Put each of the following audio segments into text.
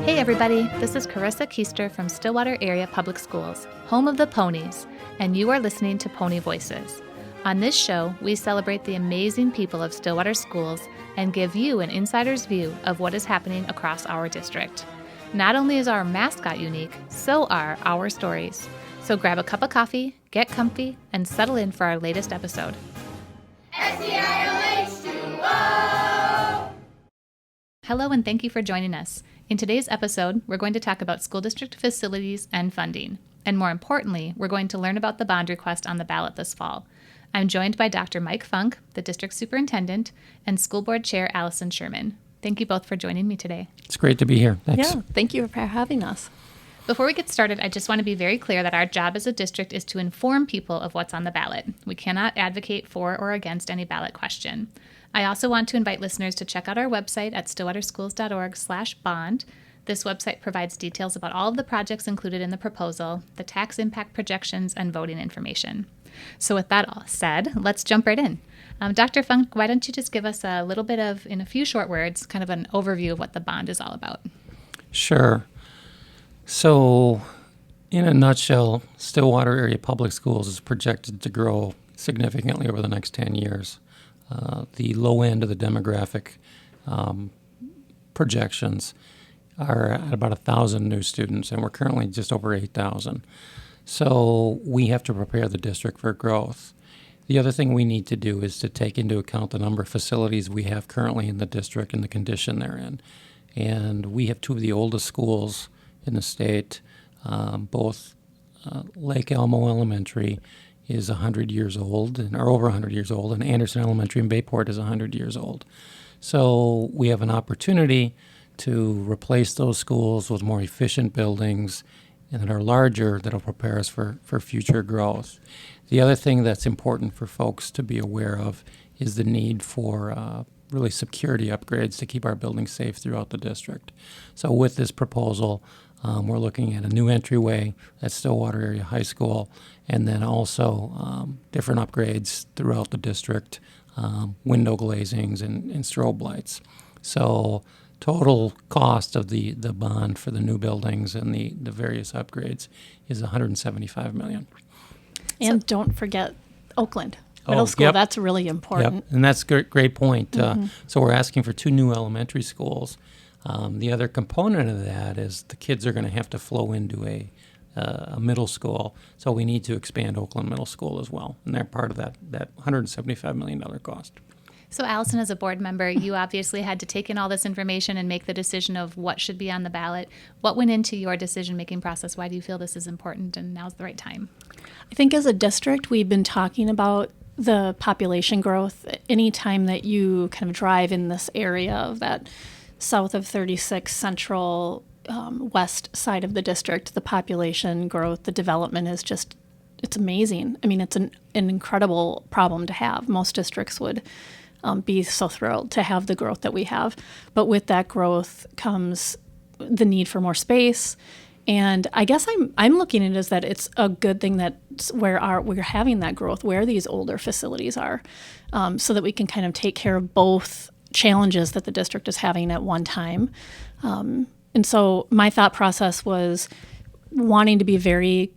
Hey everybody, this is Carissa Keister from Stillwater Area Public Schools, home of the ponies, and you are listening to Pony Voices. On this show, we celebrate the amazing people of Stillwater schools and give you an insider's view of what is happening across our district. Not only is our mascot unique, so are our stories. So grab a cup of coffee, get comfy, and settle in for our latest episode. S-T-I-L-H-2-O! Hello and thank you for joining us. In today's episode, we're going to talk about school district facilities and funding. And more importantly, we're going to learn about the bond request on the ballot this fall. I'm joined by Dr. Mike Funk, the district superintendent, and school board chair Allison Sherman. Thank you both for joining me today. It's great to be here. Thanks. Yeah, thank you for having us. Before we get started, I just want to be very clear that our job as a district is to inform people of what's on the ballot. We cannot advocate for or against any ballot question. I also want to invite listeners to check out our website at stillwaterschools.org/bond. This website provides details about all of the projects included in the proposal, the tax impact projections, and voting information. So with that all said, let's jump right in. Dr. Funk, why don't you just give us a little bit of, in a few short words, kind of an overview of what the bond is all about? Sure. So, in a nutshell, Stillwater Area Public Schools is projected to grow significantly over the next 10 years. The low end of the demographic projections are at about 1,000 new students, and we're currently just over 8,000. So we have to prepare the district for growth. The other thing we need to do is to take into account the number of facilities we have currently in the district and the condition they're in. And we have two of the oldest schools in the state. Both Lake Elmo Elementary is 100 years old, or over 100 years old, and Anderson Elementary in Bayport is 100 years old. So we have an opportunity to replace those schools with more efficient buildings and that are larger, that'll prepare us for future growth. The other thing that's important for folks to be aware of is the need for really security upgrades to keep our buildings safe throughout the district. So with this proposal, we're looking at a new entryway at Stillwater Area High School, and then also different upgrades throughout the district, window glazings and strobe lights. So total cost of the bond for the new buildings and the various upgrades is $175 million. And don't forget Oakland Middle School. Yep. That's really important. Yep. And that's a great point. Mm-hmm. So we're asking for two new elementary schools. The other component of that is the kids are going to have to flow into a middle school, so we need to expand Oakland Middle School as well, and they're part of that $175 million cost. So Allison, as a board member, you obviously had to take in all this information and make the decision of what should be on the ballot. What went into your decision-making process? Why do you feel this is important and now's the right time? I think as a district, we've been talking about the population growth. Anytime that you kind of drive in this area of that south of 36 central west side of the district, the population growth, the development is just, it's amazing. I mean, it's an incredible problem to have. Most districts would be so thrilled to have the growth that we have. But with that growth comes the need for more space. And I guess I'm looking at it as that it's a good thing that we're having that growth, where these older facilities are, so that we can kind of take care of both challenges that the district is having at one time. And so my thought process was wanting to be very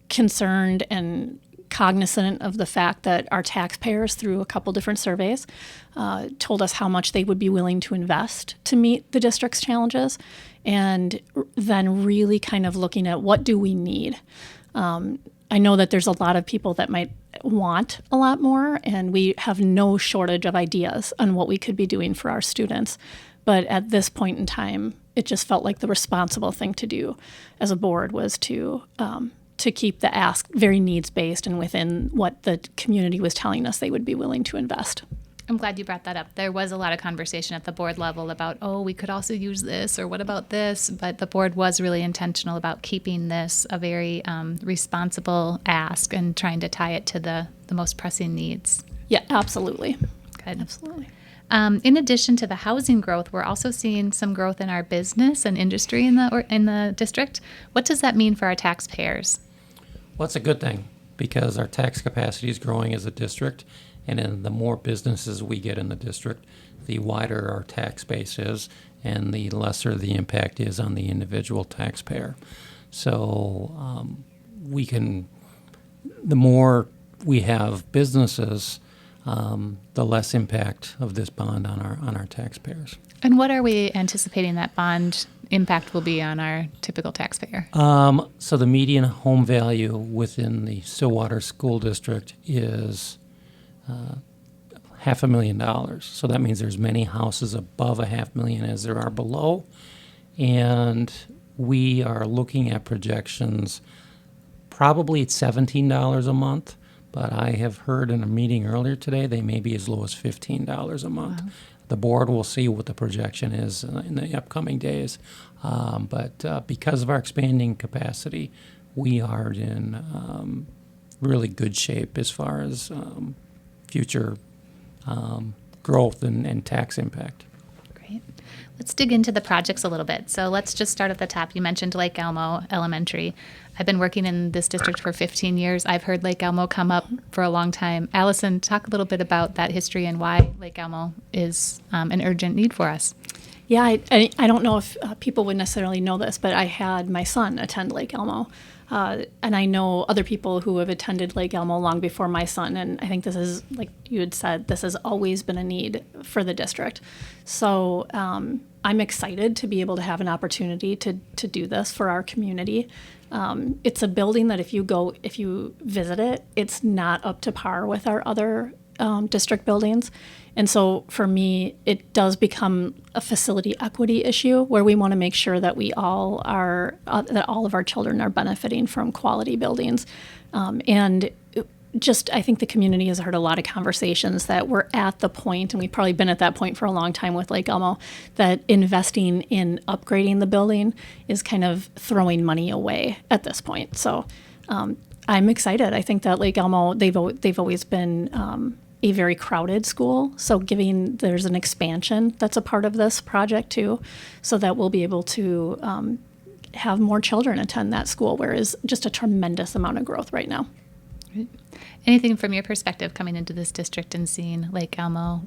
concerned and cognizant of the fact that our taxpayers, through a couple different surveys, told us how much they would be willing to invest to meet the district's challenges, and then really kind of looking at what do we need. I know that there's a lot of people that might want a lot more, and we have no shortage of ideas on what we could be doing for our students. But at this point in time, it just felt like the responsible thing to do as a board was to keep the ask very needs-based and within what the community was telling us they would be willing to invest. I'm glad you brought that up. There was a lot of conversation at the board level about, we could also use this, or what about this? But the board was really intentional about keeping this a very responsible ask and trying to tie it to the most pressing needs. Yeah, absolutely. Good. Absolutely. In addition to the housing growth, we're also seeing some growth in our business and industry in the district. What does that mean for our taxpayers? Well, it's a good thing because our tax capacity is growing as a district, And then the more businesses we get in the district, the wider our tax base is, and the lesser the impact is on the individual taxpayer. So the more we have businesses, the less impact of this bond on our taxpayers. And what are we anticipating that bond impact will be on our typical taxpayer? So the median home value within the Stillwater School District is $500,000. So that means there's many houses above $500,000 as there are below. And we are looking at projections probably at $17 a month. But I have heard in a meeting earlier today they may be as low as $15 a month. Wow. The board will see what the projection is in the upcoming days. But because of our expanding capacity, we are in really good shape as far as future growth and tax impact. Great. Let's dig into the projects a little bit. So let's just start at the top. You mentioned Lake Elmo Elementary. I've been working in this district for 15 years. I've heard Lake Elmo come up for a long time. Allison, talk a little bit about that history and why Lake Elmo is an urgent need for us. Yeah, I don't know if people would necessarily know this, but I had my son attend Lake Elmo. And I know other people who have attended Lake Elmo long before my son. And I think this is, like you had said, this has always been a need for the district. So I'm excited to be able to have an opportunity to do this for our community. It's a building that if you visit it, it's not up to par with our other district buildings. And so for me, it does become a facility equity issue where we want to make sure that we all are, that all of our children are benefiting from quality buildings. And I think the community has heard a lot of conversations that we're at the point, and we've probably been at that point for a long time with Lake Elmo, that investing in upgrading the building is kind of throwing money away at this point. So I'm excited. I think that Lake Elmo, they've always been a very crowded school. So there's an expansion that's a part of this project too, so that we'll be able to have more children attend that school, where is just a tremendous amount of growth right now. Right. Anything from your perspective coming into this district and seeing Lake Elmo?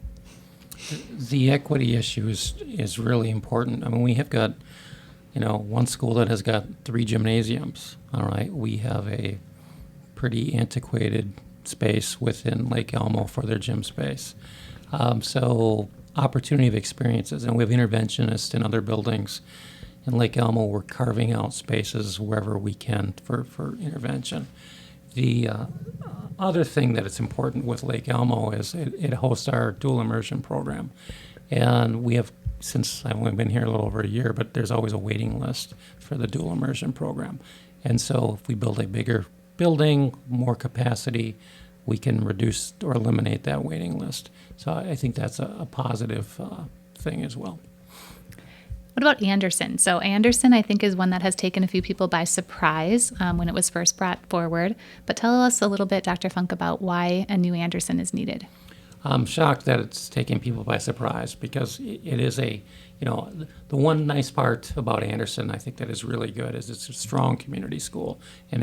The equity issue is really important. I mean, we have got, one school that has got 3 gymnasiums. All right, we have a pretty antiquated space within Lake Elmo for their gym space. So opportunity of experiences, and we have interventionists in other buildings. In Lake Elmo, we're carving out spaces wherever we can for intervention. The other thing that is important with Lake Elmo is it hosts our dual immersion program. And we have, since I've only been here a little over a year, but there's always a waiting list for the dual immersion program. And so if we build a bigger building, more capacity, we can reduce or eliminate that waiting list. So I think that's a positive thing as well. What about Anderson? So Anderson, I think, is one that has taken a few people by surprise when it was first brought forward. But tell us a little bit, Dr. Funk, about why a new Anderson is needed. I'm shocked that it's taking people by surprise because it is the one nice part about Anderson, I think that is really good, is it's a strong community school, and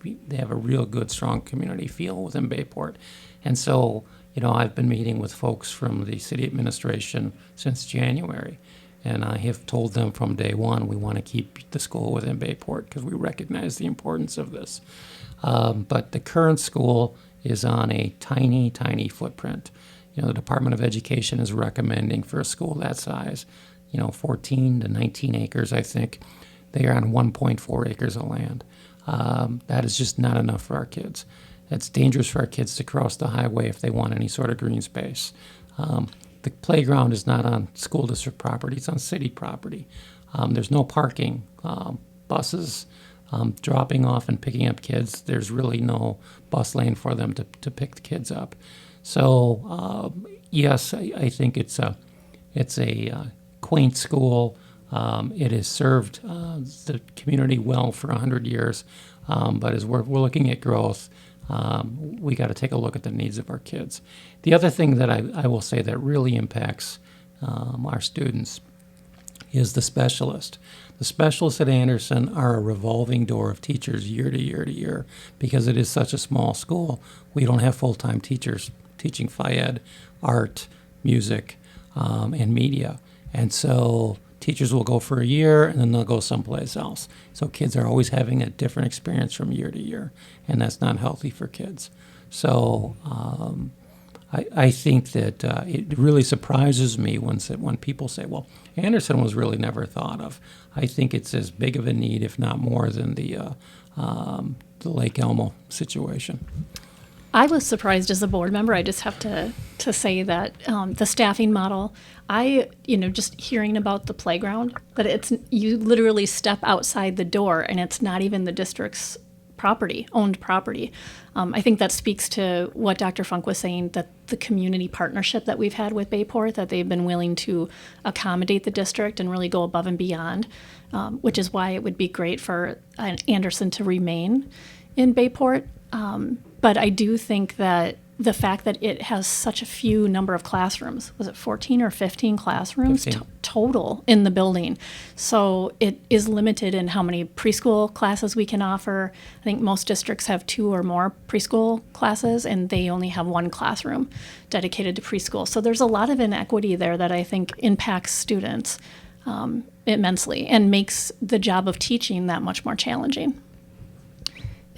they have a real good, strong community feel within Bayport. And so, I've been meeting with folks from the city administration since January. And I have told them from day one we want to keep the school within Bayport because we recognize the importance of this. But the current school is on a tiny, tiny footprint. The Department of Education is recommending for a school that size, 14 to 19 acres, I think. They are on 1.4 acres of land. That is just not enough for our kids. It's dangerous for our kids to cross the highway if they want any sort of green space. The playground is not on school district property, it's on city property. There's no parking. Buses dropping off and picking up kids, there's really no bus lane for them to pick the kids up. So, yes, I think it's a quaint school. It has served the community well for 100 years, but as we're looking at growth, we got to take a look at the needs of our kids. The other thing that I will say that really impacts our students is the specialist. The specialists at Anderson are a revolving door of teachers year to year to year because it is such a small school. We don't have full-time teachers teaching Phy-Ed, art, music, and media. And so teachers will go for a year and then they'll go someplace else. So kids are always having a different experience from year to year, and that's not healthy for kids. So I think that it really surprises me when people say, well, Anderson was really never thought of. I think it's as big of a need, if not more, than the Lake Elmo situation. I was surprised as a board member. I just have to say that the staffing model, just hearing about the playground, that you literally step outside the door and it's not even the district's owned property. I think that speaks to what Dr. Funk was saying, that the community partnership that we've had with Bayport, that they've been willing to accommodate the district and really go above and beyond, which is why it would be great for Anderson to remain in Bayport. But I do think that the fact that it has such a few number of classrooms, was it 14 or 15 classrooms 15. Total in the building? So it is limited in how many preschool classes we can offer. I think most districts have 2 or more preschool classes, and they only have 1 classroom dedicated to preschool. So there's a lot of inequity there that I think impacts students immensely and makes the job of teaching that much more challenging.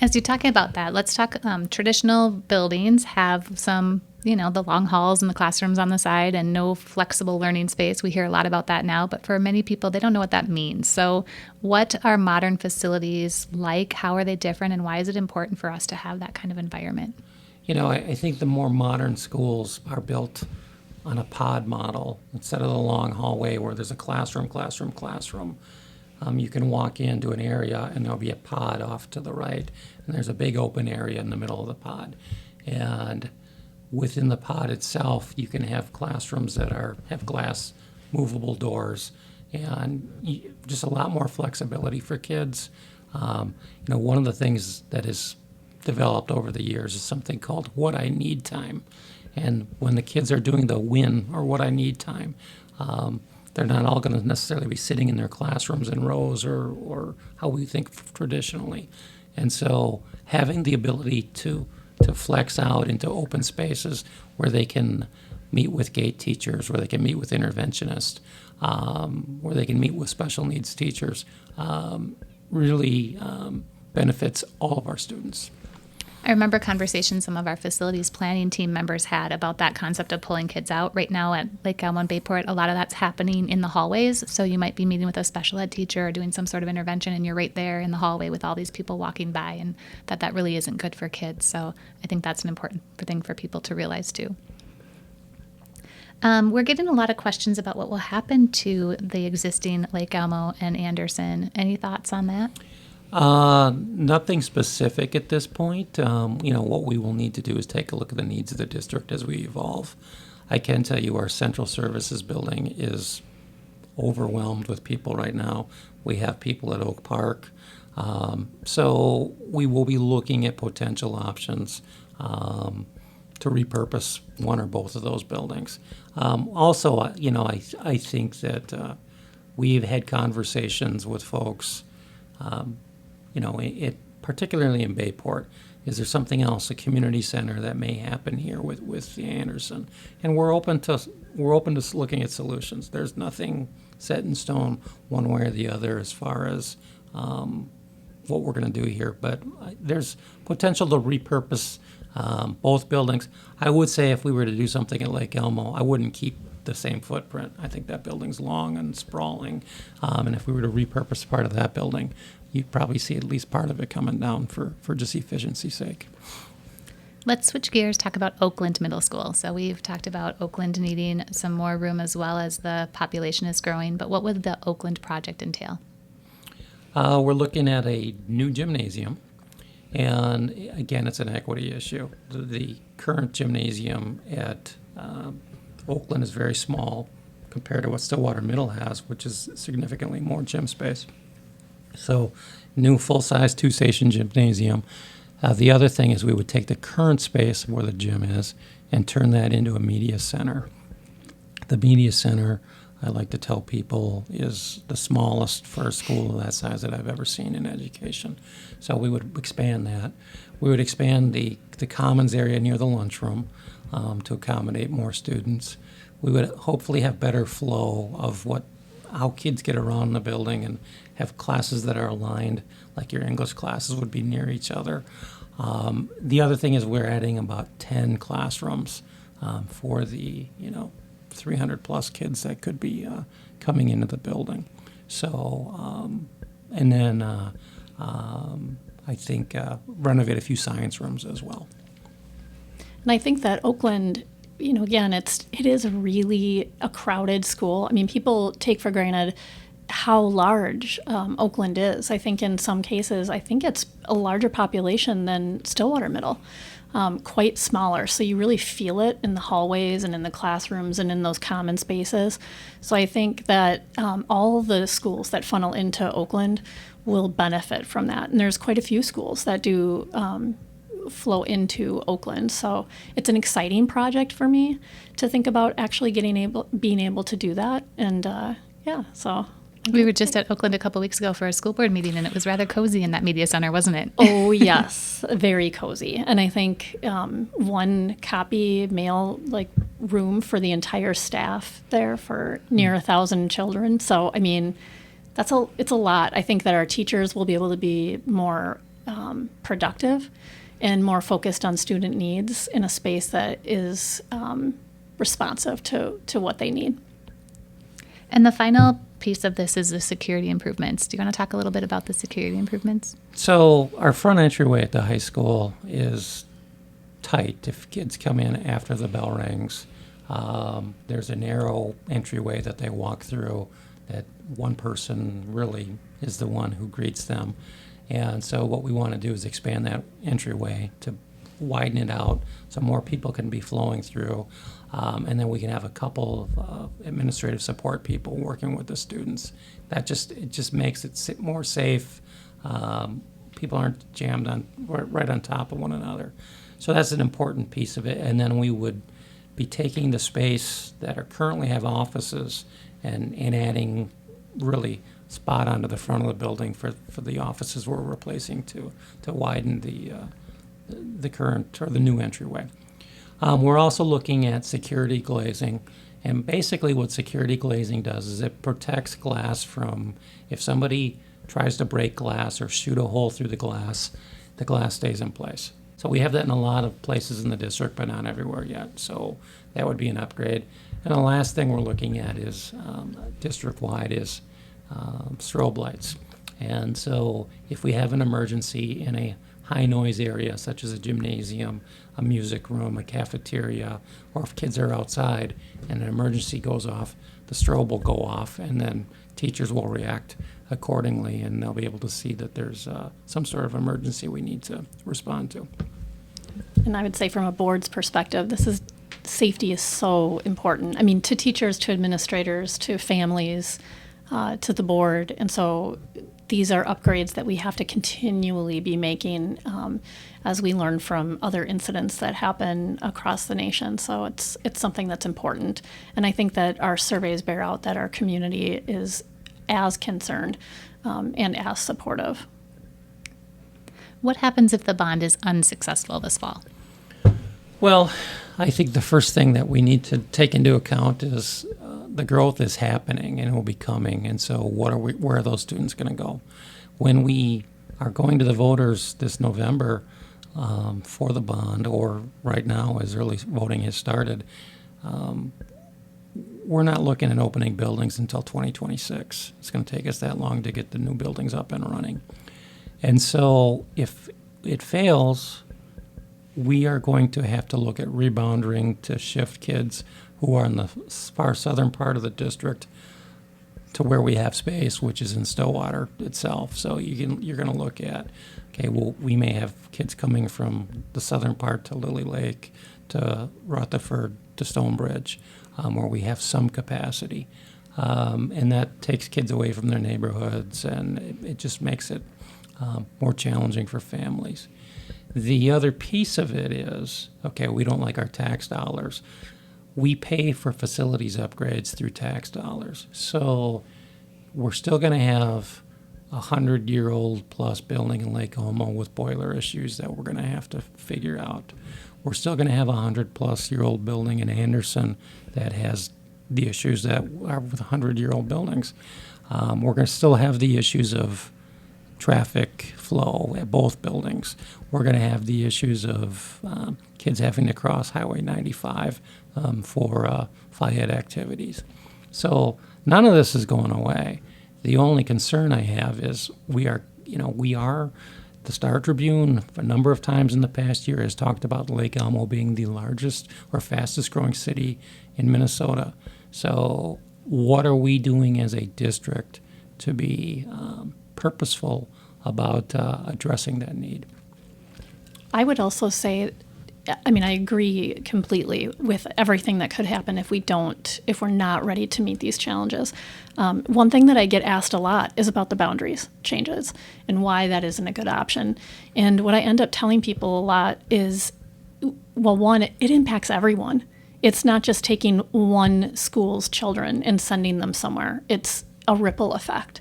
As you're talking about that, let's talk traditional buildings have some, the long halls and the classrooms on the side and no flexible learning space. We hear a lot about that now, but for many people, they don't know what that means. So what are modern facilities like? How are they different? And why is it important for us to have that kind of environment? I think the more modern schools are built on a pod model instead of the long hallway where there's a classroom. You can walk into an area and there'll be a pod off to the right, and there's a big open area in the middle of the pod. And within the pod itself, you can have classrooms that have glass movable doors, and just a lot more flexibility for kids. One of the things that has developed over the years is something called what I need time. And when the kids are doing the WIN, or what I need time, they're not all going to necessarily be sitting in their classrooms in rows or how we think traditionally. And so having the ability to flex out into open spaces where they can meet with gate teachers, where they can meet with interventionists, where they can meet with special needs teachers, really benefits all of our students. I remember conversations some of our facilities planning team members had about that concept of pulling kids out. Right now at Lake Elmo and Bayport, a lot of that's happening in the hallways. So you might be meeting with a special ed teacher or doing some sort of intervention, and you're right there in the hallway with all these people walking by, and that really isn't good for kids. So I think that's an important thing for people to realize too. We're getting a lot of questions about what will happen to the existing Lake Elmo and Anderson. Any thoughts on that? Nothing specific at this point. What we will need to do is take a look at the needs of the district as we evolve. I can tell you our central services building is overwhelmed with people right now. We have people at Oak Park. So we will be looking at potential options to repurpose one or both of those buildings. Also, I think that we've had conversations with folks particularly in Bayport. Is there something else, a community center that may happen here with the Anderson? And we're open to looking at solutions. There's nothing set in stone one way or the other as far as what we're going to do here. But there's potential to repurpose both buildings. I would say if we were to do something at Lake Elmo, I wouldn't keep the same footprint. I think that building's long and sprawling. And if we were to repurpose part of that building, you'd probably see at least part of it coming down for just efficiency's sake. Let's switch gears, talk about Oakland Middle School. So we've talked about Oakland needing some more room as well as the population is growing, but what would the Oakland project entail? We're looking at a new gymnasium, and again, it's an equity issue. The current gymnasium at Oakland is very small compared to what Stillwater Middle has, which is significantly more gym space. So, new full-size 2-station gymnasium. The other thing is we would take the current space where the gym is and turn that into a media center. The media center, I like to tell people, is the smallest for a school of that size that I've ever seen in education. So we would expand that. We would expand the commons area near the lunchroom. to accommodate more students. We would hopefully have better flow of how kids get around the building and have classes that are aligned, like your English classes would be near each other. The other thing is we're adding about 10 classrooms for the 300 plus kids that could be coming into the building. So, and then I think renovate a few science rooms as well. And I think that Oakland, again, it is really a crowded school. I mean, people take for granted how large Oakland is. I think in some cases, it's a larger population than Stillwater Middle, quite smaller. So you really feel it in the hallways and in the classrooms and in those common spaces. So I think that all the schools that funnel into Oakland will benefit from that. And there's quite a few schools that do flow into Oakland. So it's an exciting project for me to think about actually being able to do that. And so. We were just at Oakland a couple weeks ago for a school board meeting, and it was rather cozy in that media center, wasn't it? Oh, yes, very cozy. And I think one copy mail room for the entire staff there for near 1,000 children. So, I mean, it's a lot. I think that our teachers will be able to be more productive and more focused on student needs in a space that is responsive to what they need. And the final piece of this is the security improvements. Do you want to talk a little bit about the security improvements? So our front entryway at the high school is tight if kids come in after the bell rings. There's a narrow entryway that they walk through that one person really is the one who greets them. And so what we want to do is expand that entryway to widen it out so more people can be flowing through. And then we can have a couple of administrative support people working with the students. It just makes it more safe. People aren't jammed right on top of one another. So that's an important piece of it. And then we would be taking the space that currently have offices and adding really spot onto the front of the building for the offices we're replacing to widen the current or the new entryway. We're also looking at security glazing, and basically what security glazing does is it protects glass from, if somebody tries to break glass or shoot a hole through the glass stays in place. So we have that in a lot of places in the district, but not everywhere yet. So that would be an upgrade. And the last thing we're looking at is district-wide is strobe lights. And so if we have an emergency in a high noise area such as a gymnasium, a music room, a cafeteria, or if kids are outside and an emergency goes off, the strobe will go off and then teachers will react accordingly and they'll be able to see that there's some sort of emergency we need to respond to. And I would say from a board's perspective, safety is so important. I mean, to teachers, to administrators, to families, to the board. And so these are upgrades that we have to continually be making as we learn from other incidents that happen across the nation. So it's something that's important. And I think that our surveys bear out that our community is as concerned and as supportive. What happens if the bond is unsuccessful this fall? Well, I think the first thing that we need to take into account is the growth is happening and it will be coming. And so where are those students going to go? When we are going to the voters this November for the bond, or right now as early voting has started, we're not looking at opening buildings until 2026. It's going to take us that long to get the new buildings up and running. And so if it fails, we are going to have to look at rebounding to shift kids who are in the far southern part of the district to where we have space, which is in Stillwater itself. So you're going to look at, okay, well, we may have kids coming from the southern part to Lily Lake, to Rutherford, to Stonebridge, where we have some capacity. And that takes kids away from their neighborhoods, and it just makes it more challenging for families. The other piece of it is, okay, we don't like our tax dollars. We pay for facilities upgrades through tax dollars. So we're still going to have 100-year-old plus building in Lake Elmo with boiler issues that we're going to have to figure out. We're still going to have a 100-plus-year-old building in Anderson that has the issues that are with 100-year-old buildings. We're going to still have the issues of traffic flow at both buildings. We're going to have the issues of kids having to cross Highway 95 for Phi Ed activities. So none of this is going away. The only concern I have is the Star Tribune, a number of times in the past year, has talked about Lake Elmo being the largest or fastest growing city in Minnesota. So what are we doing as a district to be purposeful about addressing that need? I would also say, I agree completely with everything that could happen if we're not ready to meet these challenges. One thing that I get asked a lot is about the boundaries changes and why that isn't a good option. And what I end up telling people a lot is, well, one, it impacts everyone. It's not just taking one school's children and sending them somewhere. It's a ripple effect.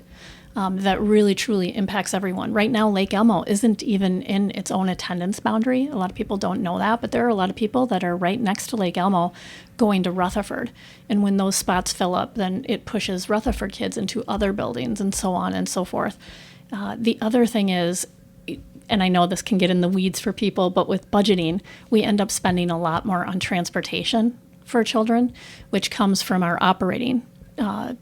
That really, truly impacts everyone. Right now, Lake Elmo isn't even in its own attendance boundary. A lot of people don't know that, but there are a lot of people that are right next to Lake Elmo going to Rutherford. And when those spots fill up, then it pushes Rutherford kids into other buildings and so on and so forth. The other thing is, and I know this can get in the weeds for people, but with budgeting, we end up spending a lot more on transportation for children, which comes from our operating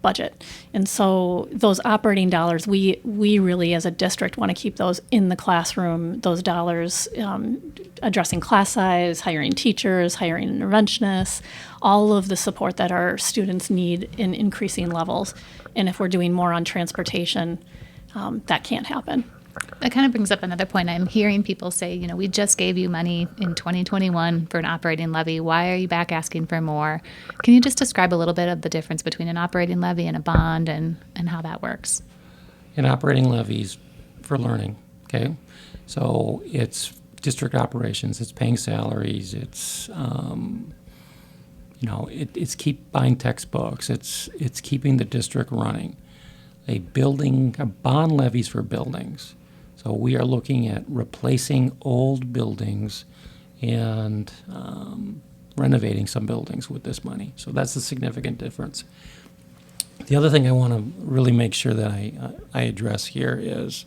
budget. And so those operating dollars, we really as a district want to keep those in the classroom, those dollars addressing class size, hiring teachers, hiring interventionists, all of the support that our students need in increasing levels. And if we're doing more on transportation, that can't happen. That kind of brings up another point. I'm hearing people say, we just gave you money in 2021 for an operating levy. Why are you back asking for more? Can you just describe a little bit of the difference between an operating levy and a bond and how that works? An operating levy is for learning, okay? So it's district operations, it's paying salaries, it's it's keep buying textbooks, it's keeping the district running. A bond levies for buildings. So we are looking at replacing old buildings and renovating some buildings with this money. So that's a significant difference. The other thing I want to really make sure that I address here is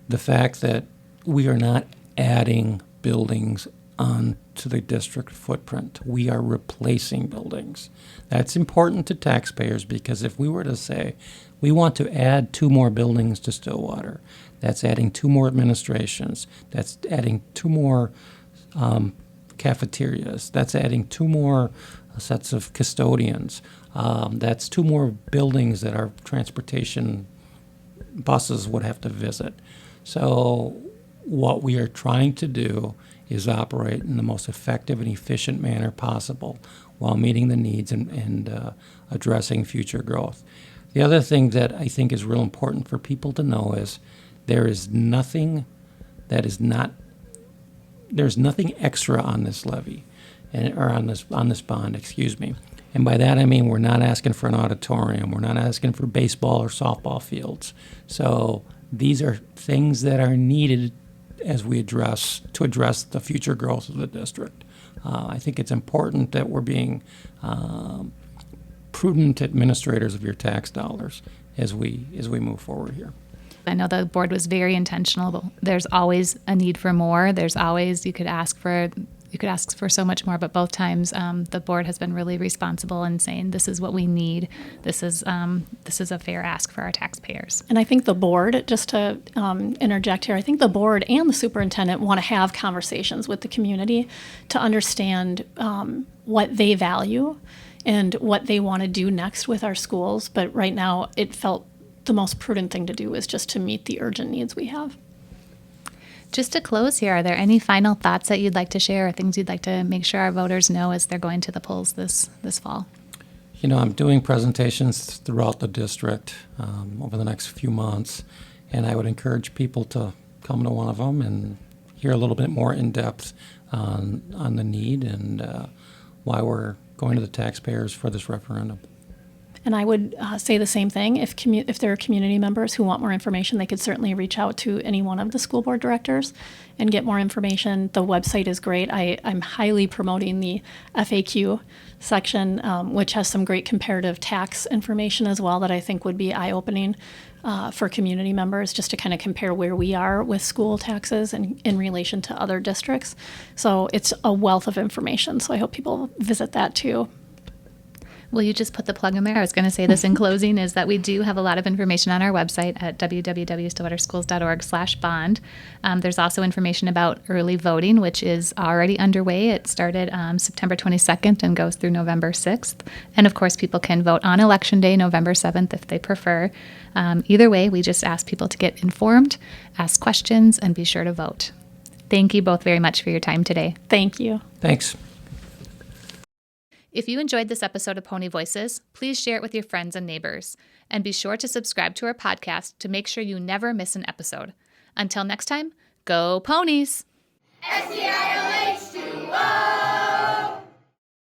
the fact that we are not adding buildings onto the district footprint. We are replacing buildings. That's important to taxpayers because if we were to say we want to add 2 more buildings to Stillwater, that's adding 2 more administrations, that's adding 2 more cafeterias, that's adding 2 more sets of custodians, that's 2 more buildings that our transportation buses would have to visit. So what we are trying to do is operate in the most effective and efficient manner possible while meeting the needs and addressing future growth. The other thing that I think is real important for people to know is there's nothing extra on this levy, or on this bond, excuse me. And by that I mean we're not asking for an auditorium, we're not asking for baseball or softball fields. So these are things that are needed as we address the future growth of the district. I think it's important that we're being prudent administrators of your tax dollars as we move forward here. I know the board was very intentional. There's always a need for more. There's always you could ask for so much more, but both times the board has been really responsible in saying this is what we need. This is a fair ask for our taxpayers. And I think the board, just to interject here, I think the board and the superintendent want to have conversations with the community to understand what they value and what they want to do next with our schools. But right now, it felt the most prudent thing to do is just to meet the urgent needs we have. Just to close here, are there any final thoughts that you'd like to share or things you'd like to make sure our voters know as they're going to the polls this fall? I'm doing presentations throughout the district over the next few months, and I would encourage people to come to one of them and hear a little bit more in depth on the need and why we're going to the taxpayers for this referendum. And I would say the same thing. If there are community members who want more information, they could certainly reach out to any one of the school board directors and get more information. The website is great. I'm highly promoting the FAQ section, which has some great comparative tax information as well that I think would be eye-opening for community members, just to kind of compare where we are with school taxes and in relation to other districts. So it's a wealth of information. So I hope people visit that too. Well, you just put the plug in there. I was going to say this in closing, is that we do have a lot of information on our website at www.stillwaterschools.org/bond. There's also information about early voting, which is already underway. It started September 22nd and goes through November 6th. And of course, people can vote on Election Day, November 7th, if they prefer. Either way, we just ask people to get informed, ask questions, and be sure to vote. Thank you both very much for your time today. Thank you. Thanks. If you enjoyed this episode of Pony Voices, please share it with your friends and neighbors. And be sure to subscribe to our podcast to make sure you never miss an episode. Until next time, go Ponies! STILH2O!